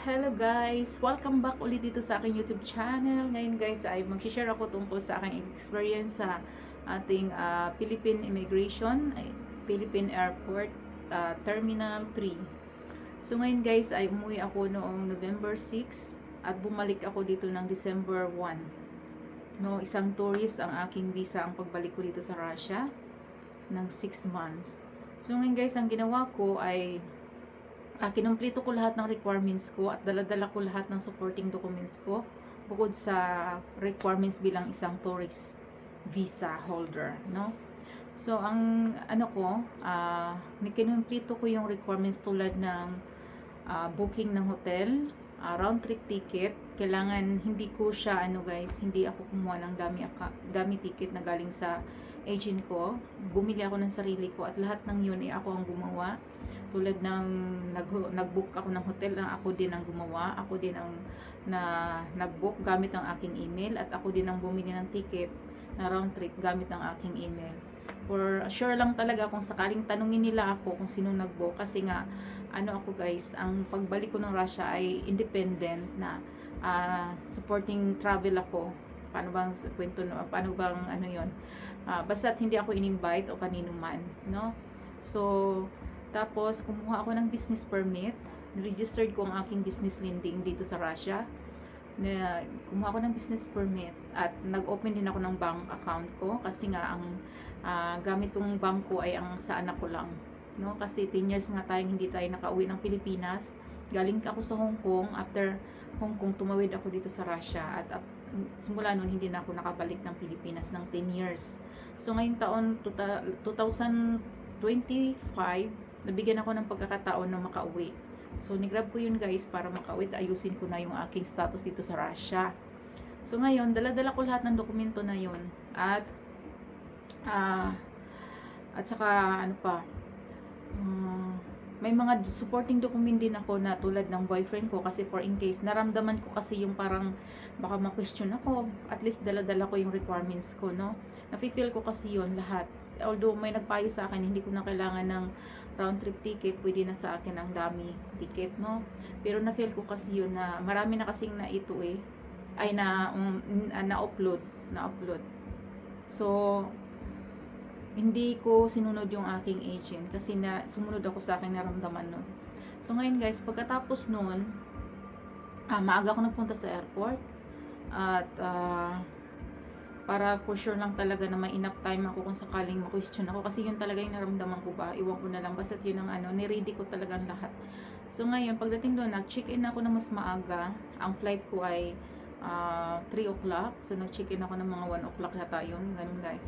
Hello guys! Welcome back ulit dito sa aking YouTube channel. Ngayon guys ay mag-share ako tungkol sa aking experience sa ating Philippine Immigration, Philippine Airport Terminal 3. So ngayon guys ay umuwi ako noong November 6 at bumalik ako dito ng December 1. No, isang tourist ang aking visa ang pagbalik ko dito sa Russia ng 6 months. So ngayon guys, ang ginawa ko ay kinumpleto ko lahat ng requirements ko at dala-dala ko lahat ng supporting documents ko bukod sa requirements bilang isang tourist visa holder, no? So, ang ano ko, kinumpleto ko yung requirements tulad ng booking ng hotel, round trip ticket. Kailangan hindi ko siya guys, hindi ako kumuha ng dami ticket na galing sa agent ko. Bumili ako ng sarili ko at lahat ng yun ay ako ang gumawa. Tulad ng nag-book ako ng hotel, ako din ang gumawa, ako din ang nag-book gamit ang aking email, at ako din ang bumili ng ticket na round trip gamit ang aking email. For sure lang talaga kung sakaling tanungin nila ako kung sino nag-book, kasi nga ako guys, ang pagbalik ko ng Russia ay independent na supporting travel ako. Paano bang kwento, paano bang yon? Basta't hindi ako in-invite o kanino man, no? So tapos, kumuha ako ng business permit. Registered ko ang aking business lending dito sa Russia. Kumuha ako ng business permit at nag-open din ako ng bank account ko kasi nga ang gamit kong bangko ay ang sa anak ko lang. No? Kasi 10 years nga tayong hindi tayo nakauwi ng Pilipinas. Galing ako sa Hong Kong. After Hong Kong, tumawid ako dito sa Russia. At simula noon, hindi na ako nakabalik ng Pilipinas ng 10 years. So, ngayong taon, 2025, nabigyan ako ng pagkakataon na makauwi. So, nigrab ko yun guys para makauwi at ayusin ko na yung aking status dito sa Russia. So, ngayon, dala-dala ko lahat ng dokumento na yun. At saka, may mga supporting document din ako na tulad ng boyfriend ko, kasi for in case, naramdaman ko kasi yung parang baka ma-question ako, at least dala-dala ko yung requirements ko, no? Nafe-feel ko kasi yun lahat. Although may nagpayo sa akin, hindi ko na kailangan ng round trip ticket, pwede na sa akin ang dami ticket, no? Pero na-feel ko kasi yun na marami na kasing na ito ay na-upload. So, hindi ko sinunod yung aking agent kasi sumunod ako sa aking naramdaman nun. So, ngayon guys, pagkatapos nun, maaga ako nagpunta sa airport at para for sure lang talaga na may enough time ako kung sakaling ma-question ako, kasi yun talaga yung naramdaman ko ba, iwan ko na lang, basta't yun ang niready ko talagang lahat. So ngayon, pagdating doon, nag-check-in ako na mas maaga. Ang flight ko ay 3 o'clock, so nag-check-in ako ng mga 1 o'clock yata yun, ganun guys.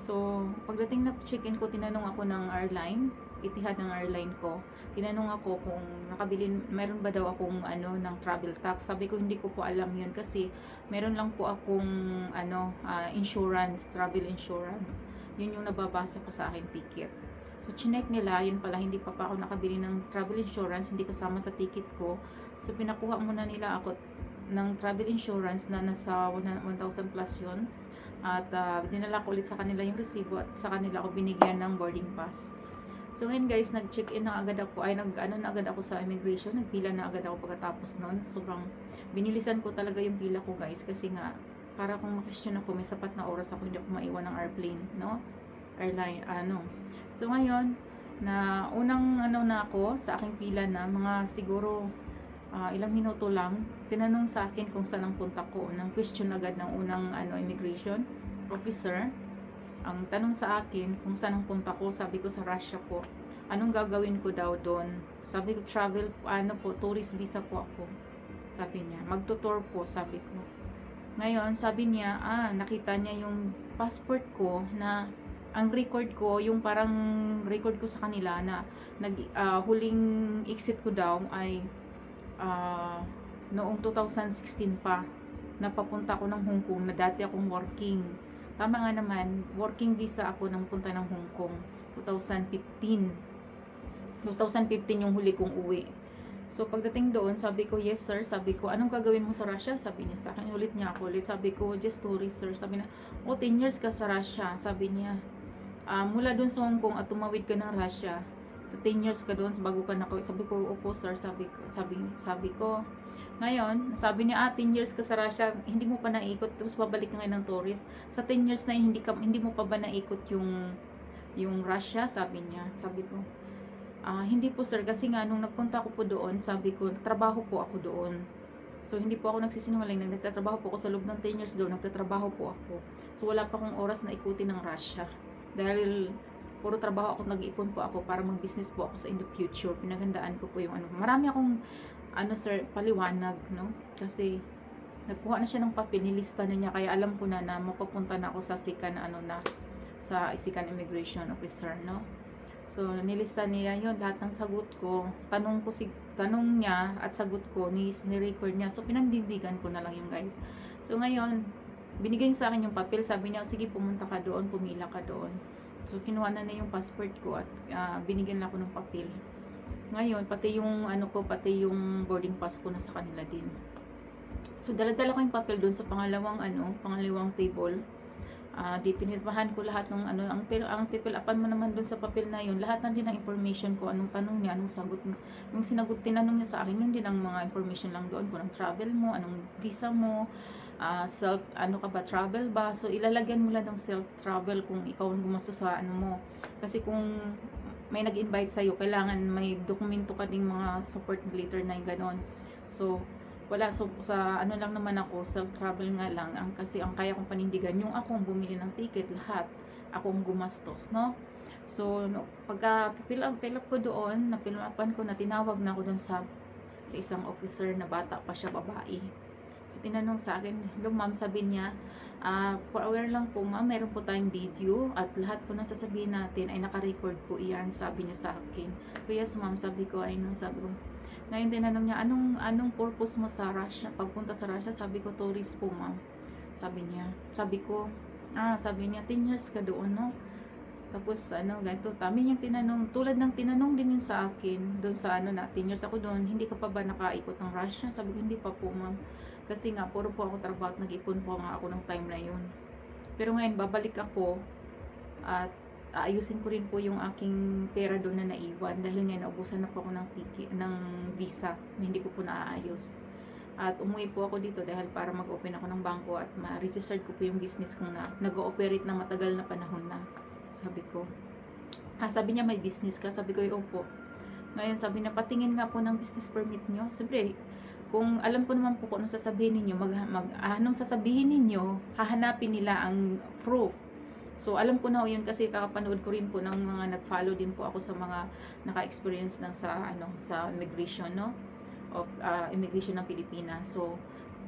So pagdating na check-in ko, tinanong ako ng airline, Etihad ng airline ko. Tinanong ako kung meron ba daw akong ng travel tax. Sabi ko hindi ko po alam yun kasi meron lang po akong insurance, travel insurance. Yun yung nababasa ko sa aking ticket. So chinek nila, yun pala hindi pa ako nakabili ng travel insurance, hindi kasama sa ticket ko. So pinakuha muna nila ako ng travel insurance na nasa 1,000 plus yun. At dinala ko ulit sa kanila yung resibo at sa kanila ako binigyan ng boarding pass. So ngayon guys, nag-check-in na agad ako, na agad ako sa immigration, nagpila na agad ako pagkatapos nun. Sobrang binilisan ko talaga yung pila ko guys, kasi nga, para kung ma-question ako, may sapat na oras ako, hindi ako maiwan ng airplane, no? Airline, So ngayon, na unang na ako sa aking pila na, mga siguro ilang minuto lang, tinanong sa akin kung saan ang punta ko, nang question agad ng unang immigration officer. Ang tanong sa akin kung saan ang punta ko, sabi ko sa Russia po. Anong gagawin ko daw doon? Sabi ko travel, tourist visa po ako. Sabi niya, magtutour po, sabi ko. Ngayon, sabi niya, nakita niya yung passport ko na ang record ko, yung parang record ko sa kanila na huling exit ko daw ay noong 2016 pa, napapunta ako ng Hong Kong na dati akong working. Tama nga naman, working visa ako nang punta ng Hong Kong, 2015 yung huli kong uwi. So pagdating doon, sabi ko, yes sir, sabi ko, anong gagawin mo sa Russia? Sabi niya sa akin, ulit niya ako ulit, sabi ko, just tourist sir. Sabi niya, 10 years ka sa Russia, sabi niya. Mula doon sa Hong Kong at tumawid ka ng Russia, 10 years ka doon bago ka na. Sabi ko, opo sir, sabi ko. Ngayon, sabi niya, 10 years ka sa Russia, hindi mo pa naikot, tapos babalik ka ngayon ng tourist. Sa 10 years na yun, hindi mo pa ba naikot yung Russia? Sabi niya. Sabi ko, hindi po sir, kasi nga nung nagpunta ko po doon, sabi ko, trabaho po ako doon. So, hindi po ako nagsisinungaling, nagtatrabaho po ako sa loob ng 10 years doon, nagtatrabaho po ako. So, wala pa akong oras na ikutin ng Russia. Dahil, puro trabaho ako, nag-ipon po ako para mag-business po ako sa in the future. Pinagandaan ko po yung ano. Marami akong, sir, paliwanag, no? Kasi, nagkuha na siya ng papel, nilista na niya, kaya alam ko na mapapunta na ako sa SICAN, sa SICAN Immigration Officer, no? So, nilista niya yun, lahat ng sagot ko, tanong niya at sagot ko, ni-record niya. So, pinandindigan ko na lang yung guys. So, ngayon, binigay sa akin yung papel, sabi niya, sige, pumunta ka doon, pumila ka doon. So, kinuha na yung passport ko at binigyan lang ako ng papel. Ngayon, pati yung, pati yung boarding pass ko na sa kanila din. So, dala-dala ko yung papel doon sa pangalawang table. Di pinirmahan ko lahat ng ang pipil-apan mo naman doon sa papel na yun, lahat ng din ng information ko, anong tanong niya, anong sagot, yung tinanong niya sa akin, yun din ang mga information lang doon, kung anong travel mo, anong visa mo, ka ba, travel ba, so ilalagyan mo lang ng self-travel kung ikaw ang gumasto sa mo, kasi kung may nag-invite sa'yo, kailangan may dokumento ka ding mga support letter na gano'n. So, wala, so sa lang naman ako, self-travel nga lang, kasi ang kaya kong panindigan, yung ako ang bumili ng ticket, lahat, ako ang gumastos, no? So, pagka fill up ko doon, napilapan ko na, tinawag na ako doon sa isang officer na bata pa siya, babae. So, tinanong sa akin, hello ma'am, sabi niya, for aware lang po ma'am, meron po tayong video at lahat po nang sasabihin natin ay naka-record po iyan, sabi niya sa akin. Kaya yes ma'am, sabi ko, sabi ko, ngayon tinanong niya, anong purpose mo sa Russia? Pagpunta sa Russia, sabi ko, tourist po ma'am. Sabi niya. Sabi ko, sabi niya, 10 years ka doon, no? Tapos, ganito, tami niyang tinanong, tulad ng tinanong din sa akin, doon sa, 10 years ako doon, hindi ka pa ba nakaikot ng Russia? Sabi ko, hindi pa po ma'am. Kasi nga, puro po ako trabaho at nag-ipon po nga ako ng time na yun. Pero ngayon, babalik ako, at aayusin ko rin po yung aking pera doon na naiwan dahil nga naubusan na po ako ng visa na hindi ko po naaayos. At umuwi po ako dito dahil para mag-open ako ng bangko at ma-register ko po yung business kong nag-ooperate na matagal na panahon na. Sabi ko. Sabi niya, may business ka? Sabi ko, opo. Ngayon sabi niya, patingin nga po ng business permit niyo. Siyempre, kung alam ko naman po kung anong sasabihin ninyo, anong sasabihin ninyo, hahanapin nila ang proof. So, alam ko na yun kasi kakapanood ko rin po ng mga nag-follow din po ako sa mga naka-experience sa immigration, no? Of immigration ng Pilipinas. So,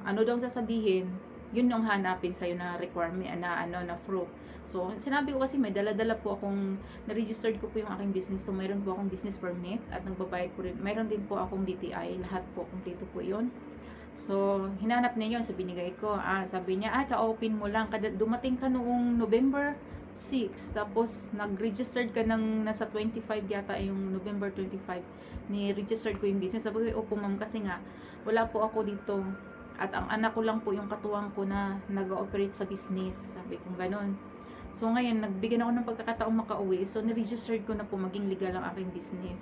daw sasabihin, yun yung hanapin sa'yo na requirement, na proof. So, sinabi ko kasi may dala-dala po akong, na-registered ko po yung aking business. So, mayroon po akong business permit at nagbabayad po rin. Mayroon din po akong DTI. Lahat po, kompleto po yun. So, hinanap niya yun. So, binigay ko. Sabi niya, ka-open mo lang. Dumating ka noong November 6. Tapos, nag-registered ka ng nasa 25 yata, yung November 25. Ni-registered ko yung business. Sabi ko, opo ma'am, kasi nga, wala po ako dito. At ang anak ko lang po yung katuwang ko na nag-ooperate sa business. Sabi ko, ganun. So, ngayon, nagbigyan ako ng pagkakataong makauwi. So, ni-registered ko na po maging legal ang aking business.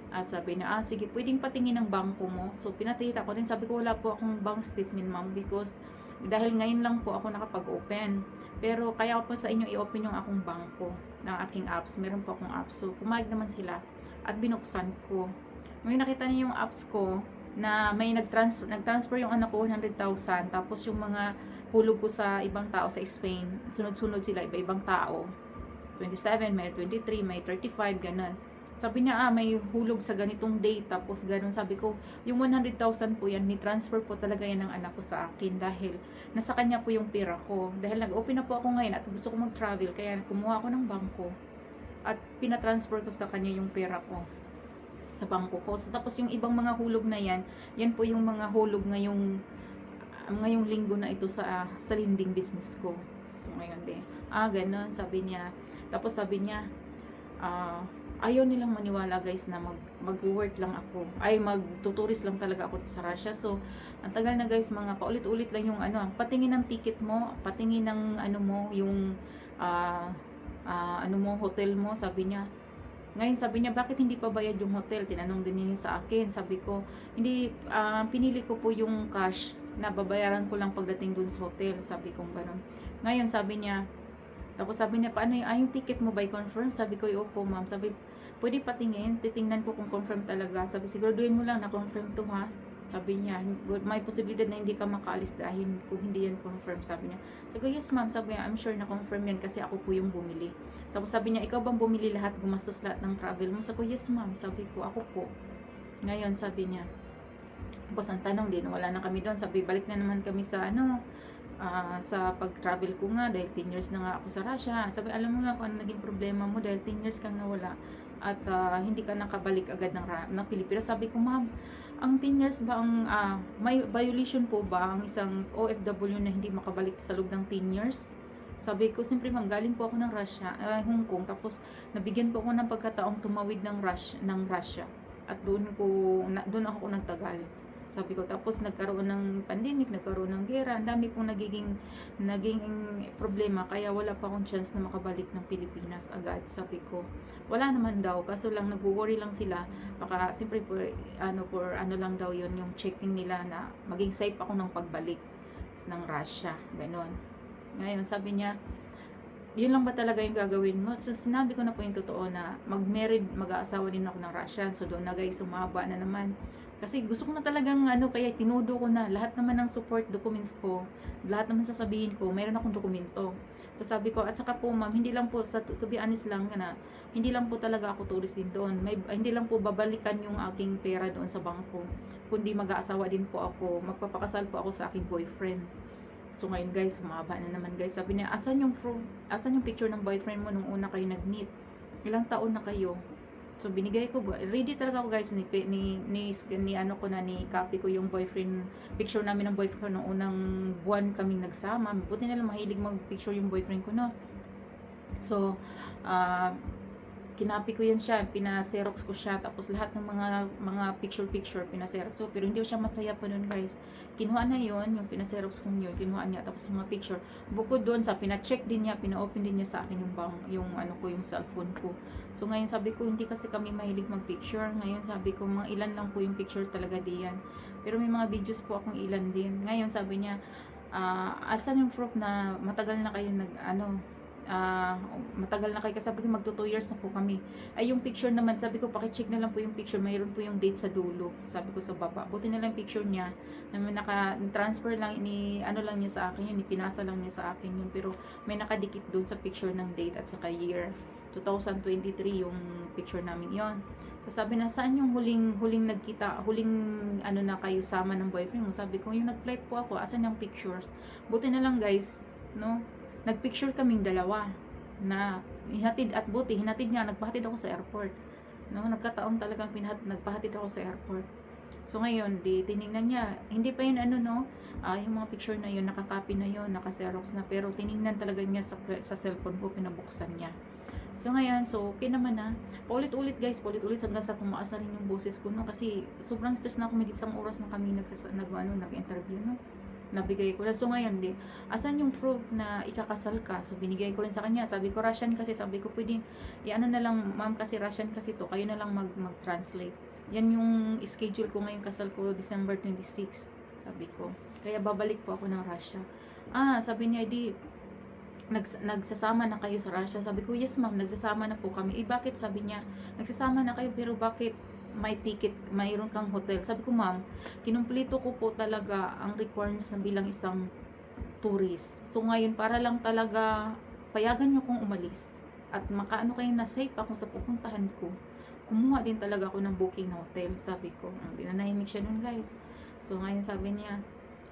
Sabi na, sige, pwedeng patingin ng bangko mo. So, pinatita ko din. Sabi ko, wala po akong bank statement, ma'am, because dahil ngayon lang po ako nakapag-open. Pero, kaya ko po sa inyo i-open yung akong bangko ng aking apps. Meron po akong apps. So, pumayag naman sila. At binuksan ko. Ngayon, nakita niyo yung apps ko na may nag-transfer yung anak ko 100,000. Tapos, yung mga hulog ko sa ibang tao sa Spain. Sunod-sunod sila, iba-ibang tao. 27, may 23, may 35, ganun. Sabi niya, may hulog sa ganitong date, tapos ganun. Sabi ko, yung 100,000 po yan, ni-transfer po talaga yan ng anak ko sa akin dahil nasa kanya po yung pera ko. Dahil nag-open na po ako ngayon at gusto ko mag-travel, kaya kumuha ako ng bangko at pinatransfer ko sa kanya yung pera ko sa bangko ko. So, tapos yung ibang mga hulog na yan, yan po yung mga hulog ngayong linggo na ito sa lending business ko. So, ngayon din. Ganun, sabi niya. Tapos sabi niya, ayaw nilang maniwala guys na mag-work lang ako. Magtuturis lang talaga ako sa Russia. So, ang tagal na guys, mga paulit-ulit lang yung patingin ng ticket mo, patingin ng mo, yung hotel mo, sabi niya. Ngayon sabi niya, bakit hindi pa bayad yung hotel? Tinanong din niya sa akin. Sabi ko, hindi, pinili ko po yung cash na babayaran ko lang pagdating dun sa hotel. Sabi ko gano'n. Ngayon sabi niya, tapos sabi niya, paano yung ticket mo by confirm? Sabi ko, opo ma'am. Sabi, pwede patingin, titingnan ko kung confirm talaga. Sabi, siguraduhin mo lang na confirm to ha. Sabi niya, may posibilidad na hindi ka makaalis dahil kung hindi yan confirm. Sabi niya, sabi ko, yes ma'am. Sabi niya, I'm sure na confirm yan kasi ako po yung bumili. Tapos sabi niya, ikaw bang bumili lahat, gumastos lahat ng travel mo? Sabi ko, yes ma'am. Sabi ko, ako po. Ngayon sabi niya, tapos ang tanong din, wala na kami doon. Sabi, balik na naman kami sa sa pag-travel ko nga dahil 10 years na nga ako sa Russia. Sabi, alam mo nga kung ano naging problema mo dahil 10 years kang nawala at hindi ka nakabalik agad ng Pilipinas. Sabi ko, ma'am, ang 10 years ba ang may violation po ba ang isang OFW na hindi makabalik sa loob ng 10 years? Sabi ko, siyempre ma'am, galing po ako ng Russia, Hong Kong, tapos nabigyan po ako ng pagkataong tumawid ng Russia. At doon ako nagtagal. Sabi ko, tapos nagkaroon ng pandemic, nagkaroon ng gera, ang dami pong naging problema, kaya wala pa akong chance na makabalik ng Pilipinas agad. Sabi ko, wala naman daw, kaso lang nagwo-worry lang sila, baka siyempre for ano lang daw yon yung checking nila na maging safe ako ng pagbalik ng Russia, ganon. Ngayon, sabi niya, yun lang ba talaga yung gagawin mo? So, sinabi ko na po yung totoo na mag-aasawa din ako ng Russian. So, doon na guys, sumaba na naman. Kasi gusto ko na talagang kaya tinudo ko na lahat naman ng support documents ko, lahat naman sasabihin ko, mayroon akong dokumento. So, sabi ko, at saka po ma'am, hindi lang po, to be honest lang, hindi lang po talaga ako tourist din doon. Hindi lang po babalikan yung aking pera doon sa bangko, kundi mag-aasawa din po ako, magpapakasal po ako sa aking boyfriend. So ngayon guys, humaba na naman guys. Sabi niya, asan yung picture ng boyfriend mo nung una kayo nag-meet? Ilang taon na kayo? So binigay ko, ready talaga ako guys, copy ko yung picture namin ng boyfriend ko nung unang buwan kaming nagsama. Buti na lang mahilig mag-picture yung boyfriend ko, no? So, kinapi ko yan siya, pinaserox ko siya, tapos lahat ng mga picture pinaserox ko, pero hindi siya masaya pa nun guys. Kinuha na yon yung pinaserox ko yun, kinuha niya, tapos yung mga picture, bukod doon sa pina-check din niya, pina-open din niya sa akin yung yung cellphone ko. So ngayon sabi ko, hindi kasi kami mahilig mag-picture, ngayon sabi ko, mga ilan lang po yung picture talaga diyan, pero may mga videos po akong ilan din. Ngayon sabi niya, asan yung proof na matagal na kayo matagal na kayo, kasi sabi ko magto 2 years na po kami. Ay yung picture naman, sabi ko pakicheck na lang po yung picture, mayroon po yung date sa dulo, sabi ko sa baba. Buti na lang picture niya, na naka-transfer lang, lang niya sa akin yun, pinasa lang niya sa akin yun, pero may nakadikit doon sa picture ng date at saka year. 2023 yung picture namin yon. So sabi na, saan yung huling nagkita, na kayo sama ng boyfriend mo? Sabi ko, yung nag-flight po ako, asan yung pictures? Buti na lang guys, no? Nagpicture kaming dalawa na hinatid niya, nagpahatid ako sa airport. No, nagkataon talagang nagpahatid ako sa airport. So ngayon, tiningnan niya, hindi pa yun yung mga picture na yun, nakakopy na yun, naka-xerox na, pero tiningnan talaga niya sa cellphone ko, pinabuksan niya. So ngayon, okay naman na. Paulit-ulit guys, hanggang sa tumaas na rin yung boses ko, no, kasi sobrang stress na ako, may isang oras na kami nag-interview, no. Nabigay ko na. So ngayon, asan yung proof na ikakasal ka? So binigay ko rin sa kanya. Sabi ko, Russian kasi. Sabi ko, pwede, na lang, ma'am, kasi Russian kasi to. Kayo na lang mag-translate. Yan yung schedule ko ngayon, kasal ko, December 26. Sabi ko. Kaya babalik po ako ng Russia. Sabi niya, nagsasama na kayo sa Russia. Sabi ko, yes ma'am, nagsasama na po kami. Bakit? Sabi niya, nagsasama na kayo, pero bakit may ticket, mayroon kang hotel? Sabi ko, ma'am, kinumpleto ko po talaga ang requirements na bilang isang tourist. So ngayon, para lang talaga payagan nyo kong umalis at makaano kayo na safe ako sa pupuntahan ko, kumuha din talaga ako ng booking na hotel. Sabi ko, nanahimik siya nun guys. So ngayon sabi niya,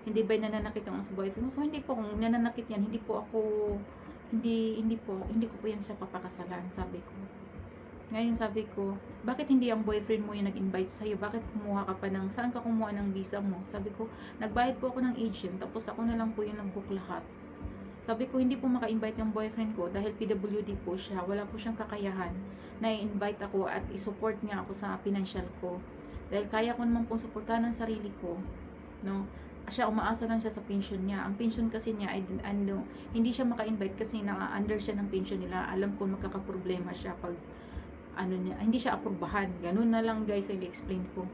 hindi ba nananakit yung boyfriend mo? So hindi po, kung nananakit yan, hindi ko po yan siya papakasalan. Sabi ko. Ngayon sabi ko, bakit hindi ang boyfriend mo yung nag-invite sa'yo? Bakit kumuha ka pa saan ka kumuha ng visa mo? Sabi ko, nagbayad po ako ng agent, tapos ako na lang po yung nag-book lahat. Sabi ko, hindi po maka-invite yung boyfriend ko dahil PWD po siya. Wala po siyang kakayahan na i-invite ako at i-support niya ako sa financial ko. Dahil kaya ko naman pong supportahan ang sarili ko. No? Siya, umaasa lang siya sa pension niya. Ang pension kasi niya ay hindi siya maka-invite kasi na-under siya ng pension nila. Alam ko magkakaproblema siya pag ano niya, hindi siya aprubahan. Ganun na lang guys, ang explain ko.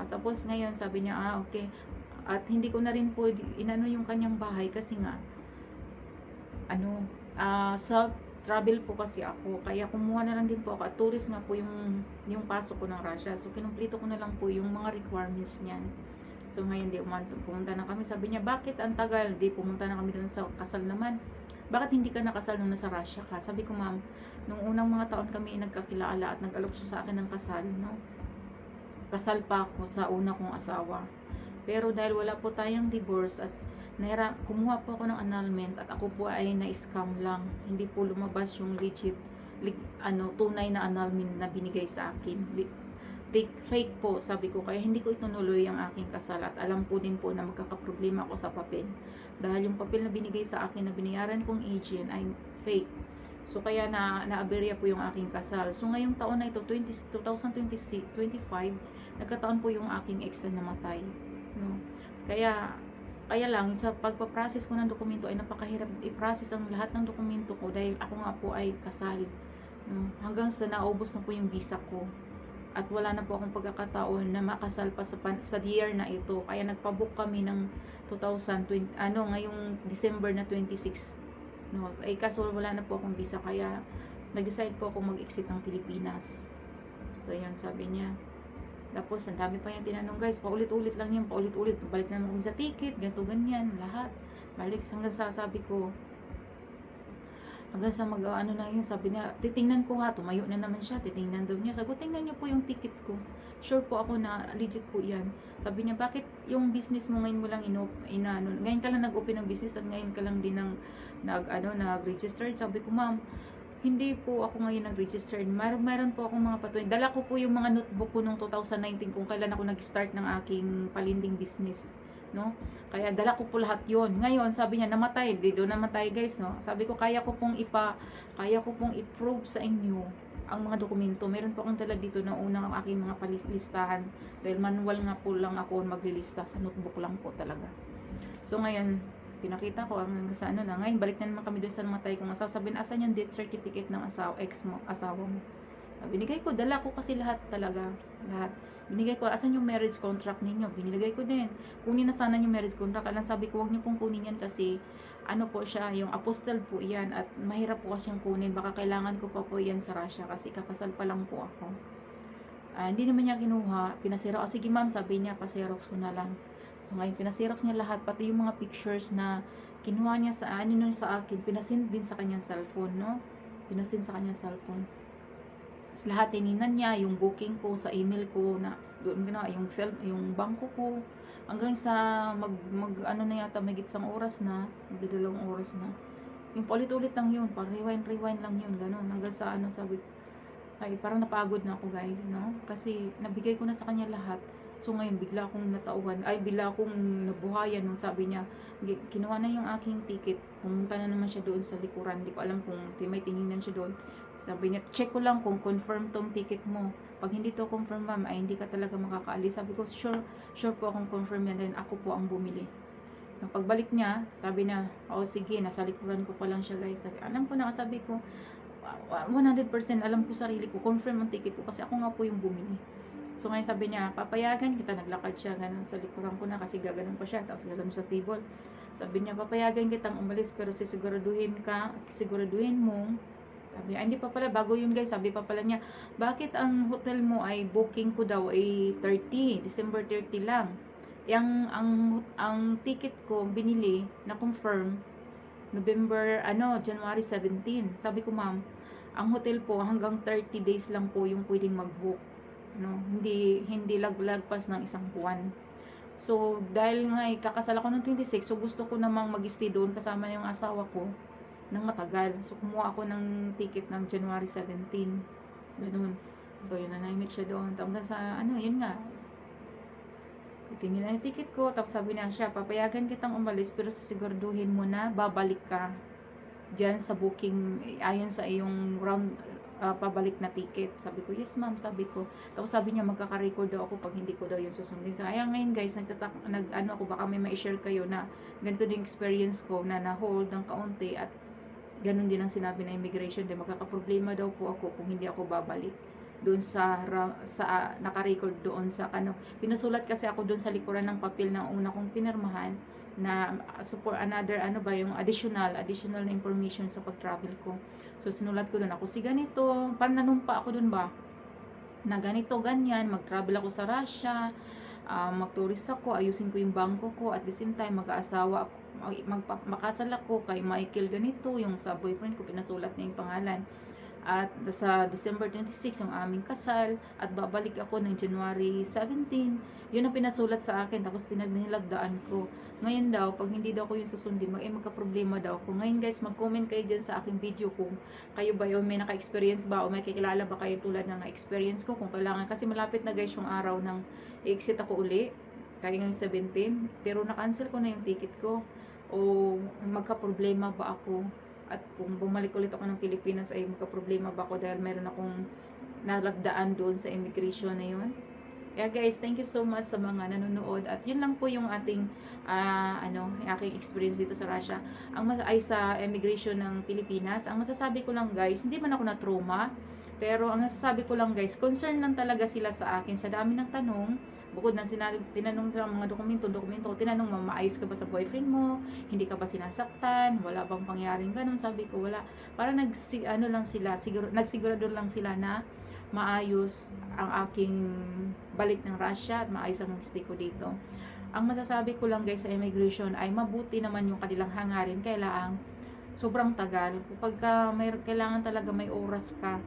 Tapos ngayon sabi niya, okay. At hindi ko na rin po inano yung kanyang bahay kasi nga ano, self travel po kasi ako, kaya kumuha na lang din po ako, at tourist nga po yung pasok ko ng Russia, so kinumpleto ko na lang po yung mga requirements niyan. So ngayon di pumunta na kami, sabi niya bakit ang tagal, di pumunta na kami doon sa kasal naman, bakit hindi ka nakasal nung nasa Russia ka? Sabi ko ma'am, nung unang mga taon kami nagkakilala at nag-alok siya sa akin ng kasal, no? Kasal pa ako sa una kong asawa, pero dahil wala po tayong divorce at kumuha po ako ng annulment at ako po ay na-scam lang. Hindi po lumabas yung legit, tunay na annulment na binigay sa akin. Fake po, sabi ko. Kaya hindi ko itunuloy ang aking kasal at alam ko din po na magkakaproblema ako sa papel. Dahil yung papel na binigay sa akin na binayaran kong agent ay fake. So kaya naaberya po yung aking kasal. So ngayong taon na ito, 2025, nagkataon po yung aking ex na namatay. No? Kaya lang, sa pagpaprocess ko ng dokumento ay napakahirap i-process ang lahat ng dokumento ko dahil ako nga po ay kasal. No? Hanggang sa naubos na po yung visa ko. At wala na po akong pagkakataon na makasal pa sa year na ito. Kaya nagpabook kami ng 2020, ngayong December na 26. No? Ay kaso wala na po akong visa, kaya nag-decide po akong mag-exit ng Pilipinas. So yan, sabi niya. Tapos, ang dami pa yung tinanong guys, paulit-ulit lang yun, paulit-ulit. Balik na naman kami sa ticket, ganito, ganyan, lahat. Balik hanggang sa sabi ko, hanggang sa na yun, sabi niya, titingnan ko ha, tumayo na naman siya, titingnan daw niya. Sabi ko, tingnan niyo po yung ticket ko. Sure po ako na legit po yan. Sabi niya, bakit yung business mo ngayon mo lang ngayon ka lang nag-open ng business at ngayon ka lang din nag-registered. Sabi ko, ma'am, hindi po ako ngayon nag-registered. Meron po akong mga patuloy. Dala ko po yung mga notebook ko noong 2019 kung kailan ako nag-start ng aking palinding business, no? Kaya dala ko po lahat 'yon. Ngayon, sabi niya namatay, doon namatay, guys, no? Sabi ko kaya ko pong i-prove sa inyo ang mga dokumento. Meron po akong dala dito na unang aking mga palistahan dahil manual nga po lang ako maglilista, sa notebook lang po talaga. So ngayon, pinakita ko ang sa na. Ngayon, balik na naman kami doon sa namatay kong asawa. Sabi na, asan yung death certificate ng asawa mo? Binigay ko, dala ko kasi lahat talaga. Lahat. Binigay ko, asan yung marriage contract ninyo? Binigay ko din. Kunin na sana yung marriage contract. Alam, sabi ko, huwag niyo pong kunin yan kasi po siya, yung apostle po yan at mahirap po kasi yung kunin. Baka kailangan ko pa po yan sa Russia kasi kakasal pa lang po ako. Hindi naman niya kinuha. Pinasira ko, sige ma'am, sabi niya, pasirox ko na lang. So ngayon, pinasirox niya lahat, pati yung mga pictures na kinuha niya sa akin, pinasend din sa kanyang cellphone, no? Pinasend sa kanyang cellphone. So, lahat tininan niya, yung booking ko sa email ko, na doon ginawa, yung bangko ko, hanggang sa na yata, may isang oras na, magdadalawang oras na. Yung paulit-ulit lang yun, parang rewind lang yun, gano'n. Hanggang sa sabi ko, ay, parang napagod na ako guys, no? Kasi nabigay ko na sa kanya lahat. So ngayon, bigla akong bigla akong nabuhayan nung sabi niya, kinuha na yung aking ticket, pumunta na naman siya doon sa likuran, hindi ko alam kung may tinignan siya doon. Sabi niya, check ko lang kung confirm tong ticket mo. Pag hindi to confirm ma'am, ay hindi ka talaga makakaalis. Sabi ko, sure po akong confirm yan, then ako po ang bumili. Nung pagbalik niya, sabi niya, sige, nasa likuran ko pa lang siya guys. Alam ko na, sabi ko, 100% alam ko sarili ko, confirm ang ticket ko kasi ako nga po yung bumili. So ngayon sabi niya, papayagan kita, naglakad siya ganun sa likuran ko na kasi gaganon pa siya, tapos gaganon sa table. Sabi niya, papayagan kitang umalis pero siguraduhin mo. Sabi niya, hindi pa pala, bago yun guys, sabi pa pala niya, bakit ang hotel mo ay booking ko daw ay 30, December 30 lang. Ang ticket ko binili na confirm January 17. Sabi ko, ma'am, ang hotel po hanggang 30 days lang po yung pwedeng mag-book. No, hindi lagpas ng isang buwan. So dahil nga kakasal ako ng 26, so gusto ko namang mag-stay doon kasama yung asawa ko ng matagal. So kumuha ako ng ticket ng January 17. Ganun. So yun, nanahimik siya doon. Tapos sa yun nga, itingin na yung ticket ko. Tapos sabi niya siya, papayagan kitang umalis pero sisiguraduhin mo na babalik ka dyan sa booking ayon sa iyong pabalik na ticket. Sabi ko, yes ma'am, sabi ko. Tapos sabi niya, magkaka-record daw ako pag hindi ko daw yung susundin. So, kaya ngayon guys, ako, baka may ma-share kayo na ganito din experience ko na na-hold ng kaunti at Ganun din ang sinabi ng immigration, di magkakaproblema daw po ako kung hindi ako babalik doon sa naka-record doon sa pinusulat kasi ako doon sa likuran ng papel na una kong pinirmahan na support another yung additional na information sa pag-travel ko. So sinulat ko doon ako si ganito, parang nanumpa ako doon ba na ganito ganyan, mag-travel ako sa Russia, mag-tourist ako, ayusin ko yung bangko ko, at the same time mag-aasawa ako, makasal ako kay Michael ganito, yung sa boyfriend ko pinasulat niya yung pangalan. At sa December 26 yung aming kasal, at babalik ako ng January 17. Yun ang pinasulat sa akin, tapos pinagnilagdaan ko. Ngayon daw, pag hindi daw ko yung susundin, magka-problema daw ako. Ngayon guys, mag-comment kayo dyan sa aking video kung kayo ba yun, may naka-experience ba o may kakilala ba kayo tulad ng na-experience ko, kung kailangan. Kasi malapit na guys yung araw ng exit ako uli, kaya ngayong 17, pero na-cancel ko na yung ticket ko. O magka-problema ba ako? At kung bumalik ulit ako ng Pilipinas ay magka-problema ba ako dahil meron akong nalagdaan doon sa immigration na yun. Kaya guys, thank you so much sa mga nanonood, at yun lang po yung ating aking experience dito sa Russia, sa immigration ng Pilipinas. Ang masasabi ko lang guys, hindi man ako na trauma, pero ang nasasabi ko lang guys, concern lang talaga sila sa akin sa dami ng tanong. Bukod na tinanong sa mga dokumento, tinanong mo, maayos ka ba sa boyfriend mo? Hindi ka ba sinasaktan? Wala bang pangyaring ganun? Sabi ko, wala. Para nagsigurado lang sila na maayos ang aking balik ng Russia at maayos ang stay ko dito. Ang masasabi ko lang guys sa immigration ay mabuti naman yung kanilang hangarin, kailangan sobrang tagal. Kapag kailangan talaga may oras ka,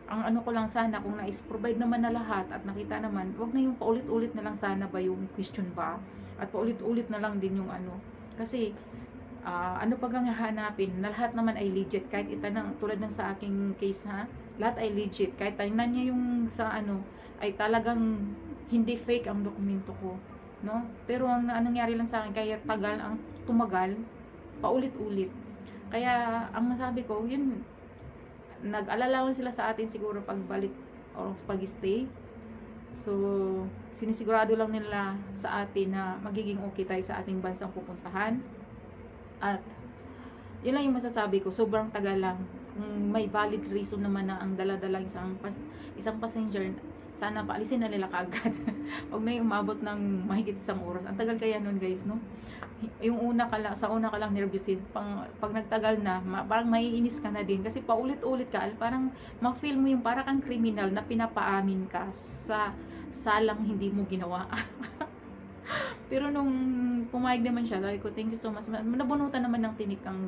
ang ko lang sana, kung na-provide naman na lahat at nakita naman, wag na yung paulit-ulit na lang sana ba yung question ba? At paulit-ulit na lang din yung Kasi, pag ang hahanapin, na lahat naman ay legit. Kahit itanang, tulad ng sa aking case lahat ay legit. Kahit tingnan niya yung sa ay talagang hindi fake ang dokumento ko. No? Pero ang nangyari lang sa akin, kaya tumagal, paulit-ulit. Kaya, ang masabi ko, yun, nag-alala lang sila sa atin siguro pagbalik o pag-stay. So, sinisigurado lang nila sa atin na magiging okay tayo sa ating bansang pupuntahan. At, yun lang yung masasabi ko, sobrang tagal lang. Kung may valid reason naman na ang dala-dala isang passenger, sana paalisin na nila kaagad. Huwag na yung umabot ng mahigit isang oras. Ang tagal kaya nun guys, no? Yung sa una ka lang nervousin, pag nagtagal na, parang maiinis ka na din kasi paulit-ulit ka, parang ma-feel mo yung parang kang criminal na pinapaamin ka sa salang hindi mo ginawa. Pero nung pumayag naman siya, sabi ko, thank you so much. Nabunutan naman ng tinik ang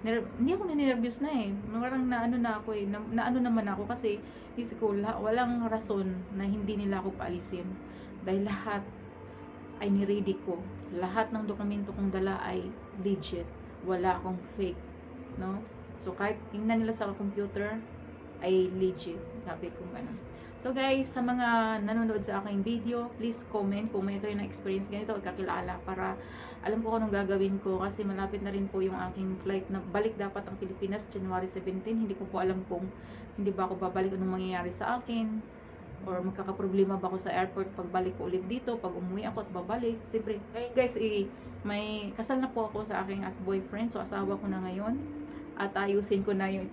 hindi ako ninervyos na eh. Parang naano naman ako kasi isip ko, walang rason na hindi nila ako paalisin. Dahil lahat ay niready ko. Lahat ng dokumento kong dala ay legit. Wala akong fake. No? So, kahit tingnan nila sa computer, ay legit. Sabi ko gano'n. So, guys, sa mga nanonood sa aking video, please comment kung may kayo na experience ganito o kakilala para alam ko kung anong gagawin ko kasi malapit na rin po yung aking flight na balik dapat ang Pilipinas, January 17. Hindi ko po alam kung hindi ba ako babalik, anong mangyayari sa akin, or magkakaproblema ba ako sa airport pagbalik ko ulit dito, pag umuwi ako at babalik. Siyempre, guys, may kasal na po ako sa aking boyfriend, so asawa ko na ngayon. At ayusin ko na yung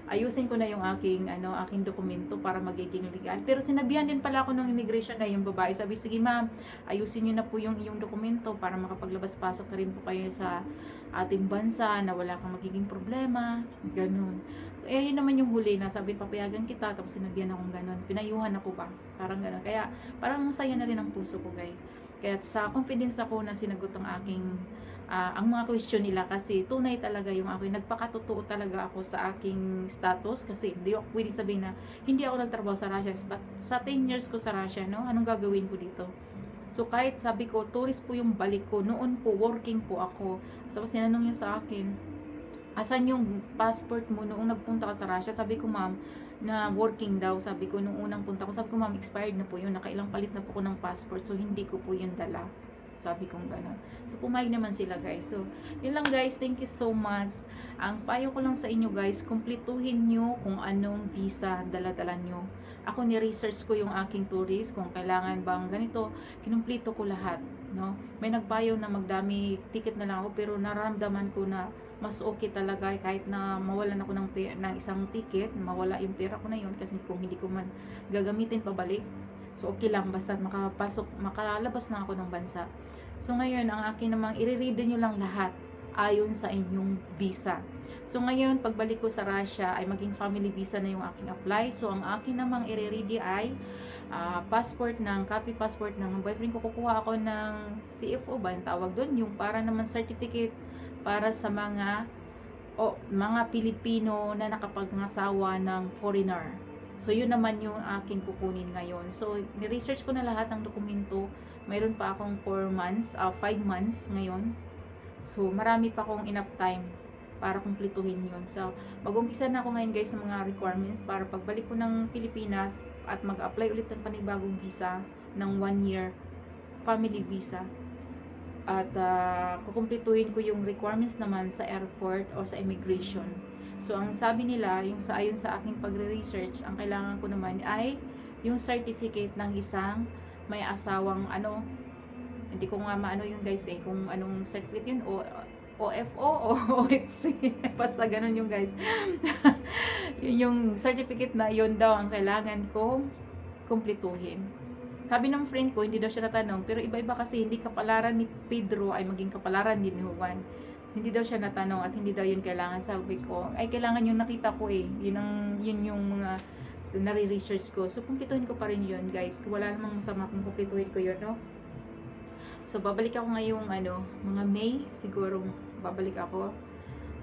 ayusin ko na yung aking dokumento para magiging legal. Pero sinabihan din pala ako ng immigration na yung babae. Sabi, sige ma'am, ayusin niyo na po yung iyong dokumento para makapaglabas-pasok na rin po kayo sa ating bansa na wala kang magiging problema. Ganun. Yun naman yung huli na sabi, papayagan kita, tapos sinabihan akong ganun. Pinayuhan ako ba? Parang ganun. Kaya parang masaya na rin ang puso ko guys. Kaya sa confidence ako na sinagot ang aking ang mga question nila kasi tunay talaga yung ako, nagpakatotoo talaga ako sa aking status kasi hindi ako pwedeng sabihin na hindi ako nagtrabaho sa Russia. Sa 10 years ko sa Russia, no? Anong gagawin ko dito? So kahit sabi ko, tourist po yung balik ko, noon po working po ako. Tapos sinanong niya sa akin, asan yung passport mo noong nagpunta ka sa Russia? Sabi ko, ma'am, na working daw. Sabi ko, nung unang punta ko, sabi ko, ma'am, expired na po yun. Nakailang palit na po ko ng passport. So, hindi ko po yun dala. Sabi kong gano'n. So, pumayag naman sila guys. So, yun lang guys. Thank you so much. Ang payo ko lang sa inyo guys, kumpletuhin nyo kung anong visa dala-dala nyo. Ako ni-research ko yung aking tourist, kung kailangan bang ganito, kinumplito ko lahat. No? May nagpayo na magdami ticket na lang ako, pero nararamdaman ko na mas okay talaga kahit na mawalan ako ng isang ticket, mawala yung pera ko na yun kasi kung hindi ko man gagamitin pabalik. So okay lang basta makalabas na ako ng bansa. So ngayon ang akin namang i-read nyo lang lahat ayon sa inyong visa. So ngayon pagbalik ko sa Russia ay maging family visa na yung aking apply. So ang akin namang i-read ay copy passport ng boyfriend ko. Kukuha ako ng CFO ba yung tawag doon, yung para naman certificate para sa mga Pilipino na nakapangasawa ng foreigner. So yun naman yung akin kukunin ngayon. So ni-research ko na lahat ng dokumento. Mayroon pa akong 5 months ngayon. So marami pa akong enough time para kumpletuhin yun. So mag-umpisa na ako ngayon guys ng mga requirements para pagbalik ko ng Pilipinas at mag-apply ulit ng panibagong visa ng 1 year family visa. At kukumpletuhin ko yung requirements naman sa airport o sa immigration. So ang sabi nila, ayon sa aking pagre-research, ang kailangan ko naman ay yung certificate ng isang may asawang hindi ko nga maano yun guys kung anong certificate yun, OFO o OFC, basta ganun yung guys. Yun yung certificate na yun daw ang kailangan ko kumpletuhin. Sabi ng friend ko, hindi daw siya natanong, pero iba-iba kasi hindi kapalaran ni Pedro ay maging kapalaran din ni Juan. Hindi daw siya natanong at hindi daw yun kailangan. Sabi ko, ay kailangan yung nakita ko yun yung mga nare-research ko. So, kumpletuhin ko pa rin yun, guys. Wala namang masama kung kumpletuhin ko yun, no? So, babalik ako ngayong, mga May, siguro, babalik ako.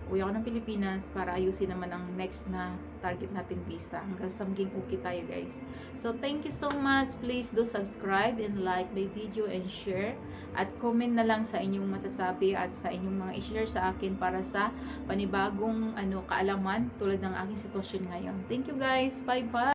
Uwi ako ng Pilipinas para ayusin naman ang next na target natin visa. Hanggang sa maging okay tayo guys. So thank you so much. Please do subscribe and like my video and share. At comment na lang sa inyong masasabi at sa inyong mga i-share sa akin para sa panibagong kaalaman tulad ng aking sitwasyon ngayon. Thank you guys. Bye bye.